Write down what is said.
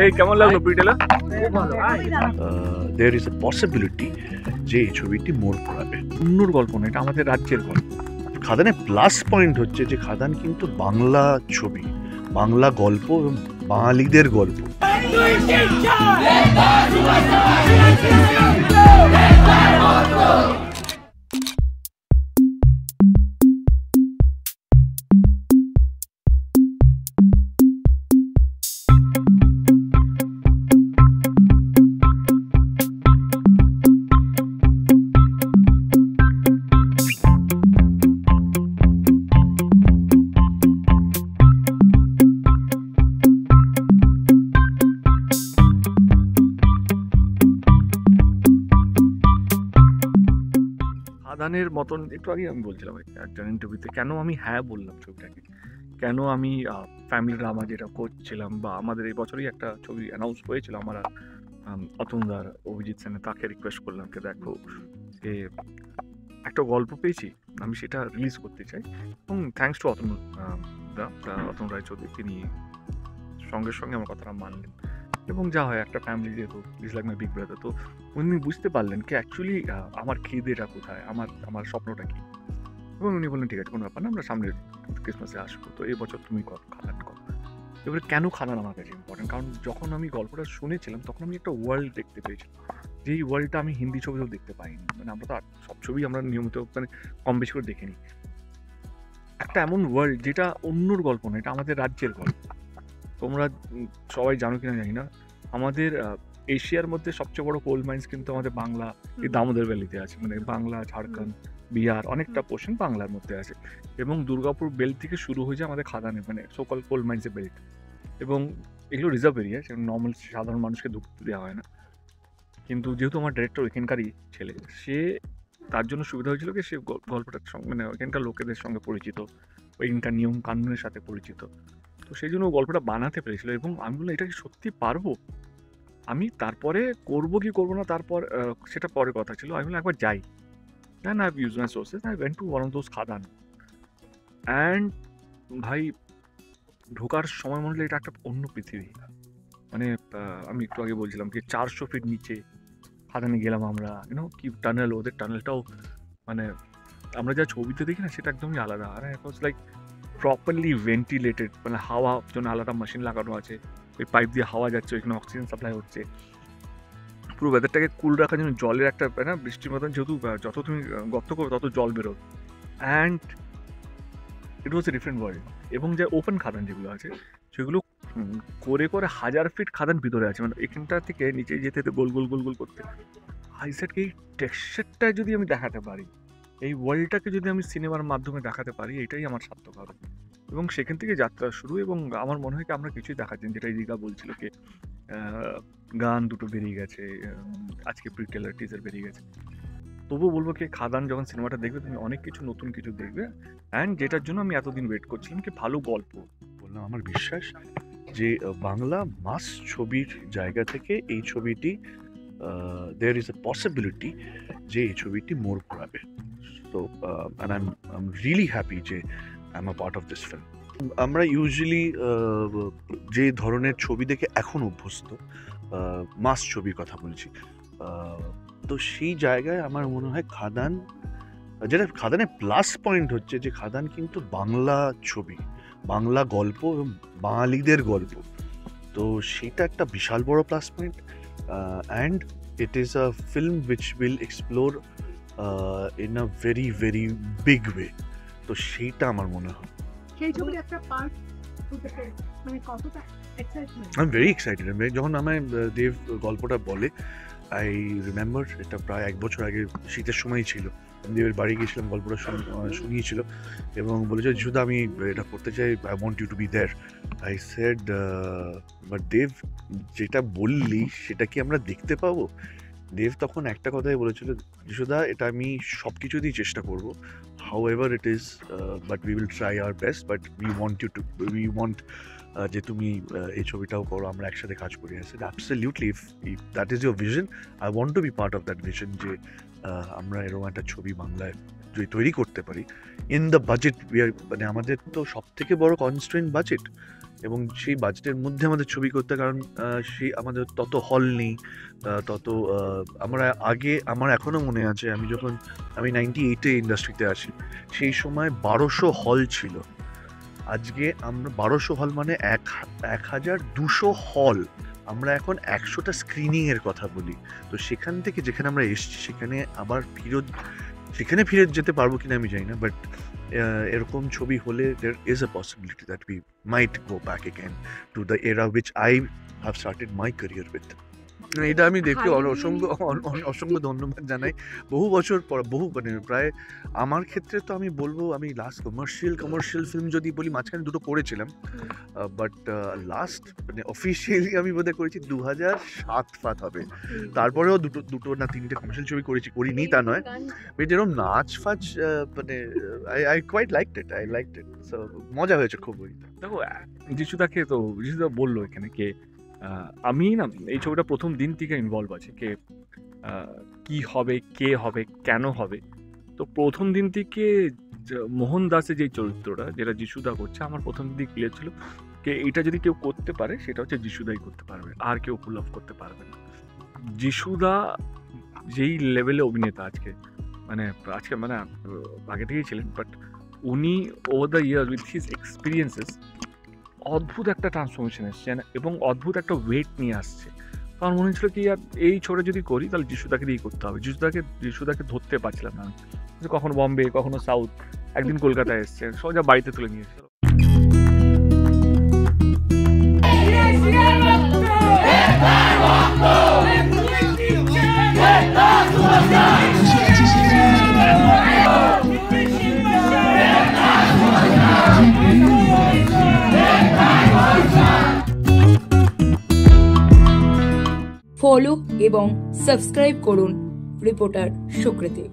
এই কেমন লাগলো পিটেলা? দেয়ার ইজ এ পসিবিলিটি যে এই ছবিটি মোড় ঘোরাবে। অন্যর গল্প না, এটা আমাদের রাজ্যের গল্প। খাদানের প্লাস পয়েন্ট হচ্ছে যে খাদান কিন্তু বাংলা ছবি, বাংলা গল্প এবং বাঙালিদের গল্প। খাদানের মতন একটু আগে আমি বলছিলাম একটা ইন্টারভিউতে কেন আমি হ্যাঁ বললাম ছবিটাকে, কেন আমি ফ্যামিলি ড্রামা যেটা করছিলাম, বা আমাদের এই বছরই একটা ছবি অ্যানাউন্স হয়েছিল আমার আর অতনুদার, অভিজিৎ সেনের, তাকে রিকোয়েস্ট করলাম যে দেখো যে একটা গল্প পেয়েছি, আমি সেটা রিলিজ করতে চাই। এবং থ্যাঙ্কস টু অতনু অতনু রায়চৌধুরী, তিনি সঙ্গে সঙ্গে আমার কথাটা মানলেন। এবং যা হয় একটা ফ্যামিলি, যেহেতু is like my big brother, তো উনি বুঝতে পারলেন কি অ্যাকচুয়ালি আমার খিদেটা কোথায়, আমার স্বপ্নটা কী। এবং উনি বললেন ঠিক আছে, কোনো ব্যাপার না, আমরা সামনের ক্রিসমাসে আসবো, তো এই বছর তুমি করো, খাদান করো। এবারে কেন খাদান আমার কাছে ইম্পর্টেন্ট, কারণ যখন আমি গল্পটা শুনেছিলাম তখন আমি একটা ওয়ার্ল্ড দেখতে পেয়েছিলাম, যেই ওয়ার্ল্ডটা আমি হিন্দি ছবিতেও দেখতে পাইনি। মানে আমরা তো সব ছবি আমরা নিয়মিত মানে কম বেশি করে দেখে নিই, একটা এমন ওয়ার্ল্ড যেটা অন্যর গল্প না, এটা আমাদের রাজ্যের গল্প। তোমরা সবাই জানো কিনা জানি না, আমাদের এশিয়ার মধ্যে সবচেয়ে বড় কোল মাইন্স কিন্তু আমাদের বাংলা, এই দামোদর ভ্যালিতে আছে। মানে বাংলা, ঝাড়খণ্ড, বিহার অনেকটা পোর্শন বাংলার মধ্যে আছে। এবং দুর্গাপুর বেল্ট থেকে শুরু হয়ে যায় আমাদের খাদানে, মানে সোকল কোল মাইন্সের বেল্ট। এবং এগুলো রিজার্ভ এরিয়া, সেখানে নর্মাল সাধারণ মানুষকে ঢুকতে দেওয়া হয় না। কিন্তু যেহেতু আমার ডিরেক্টর এখানকারই ছেলে, সে তার জন্য সুবিধা হয়েছিল কি সে গল্পটার সঙ্গে মানে ওইখানকার লোকেদের সঙ্গে পরিচিত, ওইখানকার নিয়ম কানুনের সাথে পরিচিত, তো সেই জন্য গল্পটা বানাতে পেরেছিল। এবং আমি বললাম এটা কি সত্যি পারবো আমি, তারপরে করবো কি করবো না তারপর সেটা পরের কথা ছিল। আমি বললাম একবার যাই, then I use my sources, I went to one of those খাদান। অ্যান্ড ভাই, ঢোকার সময় মনে হলো এটা একটা অন্য পৃথিবী। মানে আমি একটু আগে বলছিলাম যে 400 ফিট নিচে খাদানে গেলাম আমরা, কি টানেল, ওদের টানেলটাও মানে আমরা যা ছবিতে দেখি না সেটা একদমই আলাদা। আর ইট ওয়াজ লাইক প্রপারলি ভেন্টিলেটেড, মানে হাওয়া জন্য আলাদা মেশিন লাগানো আছে, ওই পাইপ দিয়ে হাওয়া যাচ্ছে, ওইখানে অক্সিজেন সাপ্লাই হচ্ছে। পুরো ওয়েদারটাকে কুল রাখার জন্য জলের একটা না বৃষ্টির মতন, যেহেতু যত তুমি গর্ত করবে তত জল বেরোবে। And it was a different world. এবং যে ওপেন খাদান যেগুলো আছে সেগুলো করে করে 1000 ফিট খাদান ভিতরে আছে, মানে এখানটা থেকে নিচে যেতে যেতে গোল গোল গোল গোল করতে। আইসেটকে এই টেক্সচারটা যদি আমি দেখাতে পারি, এই ওয়ার্ল্ডটাকে যদি আমি সিনেমার মাধ্যমে দেখাতে পারি, এটাই আমার সার্থক হবে। এবং সেখান থেকে যাত্রা শুরু। এবং আমার মনে হয় কি আমরা কিছুই দেখাচ্ছি, যেটা দীঘা বলছিল কি গান দুটো বেরিয়ে গেছে, আজকে প্রি ট্রেলার টিজার বেরিয়ে গেছে। তবুও বলবো কি খাদান যখন সিনেমাটা দেখবে তুমি অনেক কিছু নতুন কিছু দেখবে। অ্যান্ড যেটার জন্য আমি এতদিন ওয়েট করছিলাম কি ভালো গল্প। বললাম আমার বিশ্বাস যে বাংলা মাস ছবির জায়গা থেকে এই ছবিটি দেয়ার ইজ এ পসিবিলিটি যে এই ছবিটি মোড় ঘোরাবে। So and I am really happy যে I am a part of this film. আমরা ইউজুয়ালি যে ধরনের ছবি দেখে এখন অভ্যস্ত, মাস ছবির কথা বলছি, তো সেই জায়গায় আমার মনে হয় খাদান, যেটা খাদানের প্লাস পয়েন্ট হচ্ছে যে খাদান কিন্তু বাংলা ছবি, বাংলা গল্প এবং বাঙালিদের গল্প, তো সেটা একটা বিশাল বড় plus point. And it is a film which will explore in a very very big way, তো সেইটা আমার মনে হয়। সেই ছবির একটা পার্ট মানে কতটা excitement. I am very excited. যখন আমায় দেব গল্পটা বলে, আই রিমেম্বার এটা প্রায় 1 বছর আগে শীতের সময়ই ছিল, দেবের বাড়ি গিয়েছিলাম, গল্পটা শুনিয়েছিল এবং বলেছে যিশুদা আমি এটা করতে চাই, I want you to be there. I said but Dev, যেটা বললি সেটা কি আমরা দেখতে পাবো? দেব তখন একটা কথাই বলেছিল, যিশুদা এটা আমি সব কিছু দিয়ে চেষ্টা করবো, how ever it is, but we will try our best, but we want যে তুমি এই ছবিটাও করো, আমরা একসাথে কাজ করি। আছে absolutely, if that is your vision, I want to be part of that vision, যে আমরা এরকম একটা ছবি বাংলায় যদি তৈরি করতে পারি ইন দ্য বাজেট, মানে আমাদের তো সব থেকে বড় কনস্ট্রেন্ট বাজেট, এবং সেই বাজেটের মধ্যে আমাদের ছবি করতে, কারণ সেই আমাদের তত হল নেই, তত আমার এখনও মনে আছে আমি 98-এ ইন্ডাস্ট্রিতে আসি, সেই সময় 1200 হল ছিল। আজকে আমরা 1200 হল মানে 1200 হল, আমরা এখন 100টা স্ক্রিনিংয়ের কথা বলি। তো সেখান থেকে যেখানে আমরা এসেছি সেখানে আবার ফিরে যেতে পারবো কিনা আমি জানি না, বাট এরকম ছবি হলে there is a possibility that we might go back again to the era which I have started my career with. এটা আমি দেখে অসংখ্য ধন্যবাদ জানাই। বহু বছর পর, প্রায় আমার ক্ষেত্রে তো আমি বলবো, আমি লাস্ট কমার্শিয়াল ফিল্ম যদি বলি, মাঝখানে দুটো করেছিলাম, বাট লাস্ট অফিসিয়ালি আমি বোধহয় করেছি 2007 হবে। তারপরেও দুটো না তিনটে কমার্শিয়াল ছবি করিনি তা নয়, বাট এরকম নাচ ফাচ I quite liked it, so মজা হয়েছে খুব। দেখো যিশুদা বললো এখানে কে আমি না এই ছবিটা প্রথম দিন থেকে ইনভলভ আছে, কে কি হবে, কে হবে, কেন হবে। তো প্রথম দিন থেকে মোহন দাসের যে চরিত্রটা যেটা যিশুদা করছে, আমার প্রথম দিন ক্লিয়ার ছিল কে এটা যদি কেউ করতে পারে সেটা হচ্ছে যিশুদাই করতে পারবে, আর কেউ পুল অফ করতে পারবে না। যিশুদা যেই লেভেলে অভিনেতা আজকে আগে থেকেই ছিলেন, বাট উনি over the year with his experiences অদ্ভুত একটা ট্রান্সফরমেশন এসছে এবং অদ্ভুত একটা ওয়েট নিয়ে আসছে। আমার মনে হচ্ছিল কি এই ছোটে যদি করি তাহলে যিশুদাকে দিয়েই করতে হবে। যিশুদাকে ধরতে পারছিলাম না, কখনো বম্বে, কখনো সাউথ, একদিন কলকাতায় এসছে, সোজা বাড়িতে তুলে নিয়েছিল। ফলো এবং সাবস্ক্রাইব করুন রিপোর্টার সুকৃতি।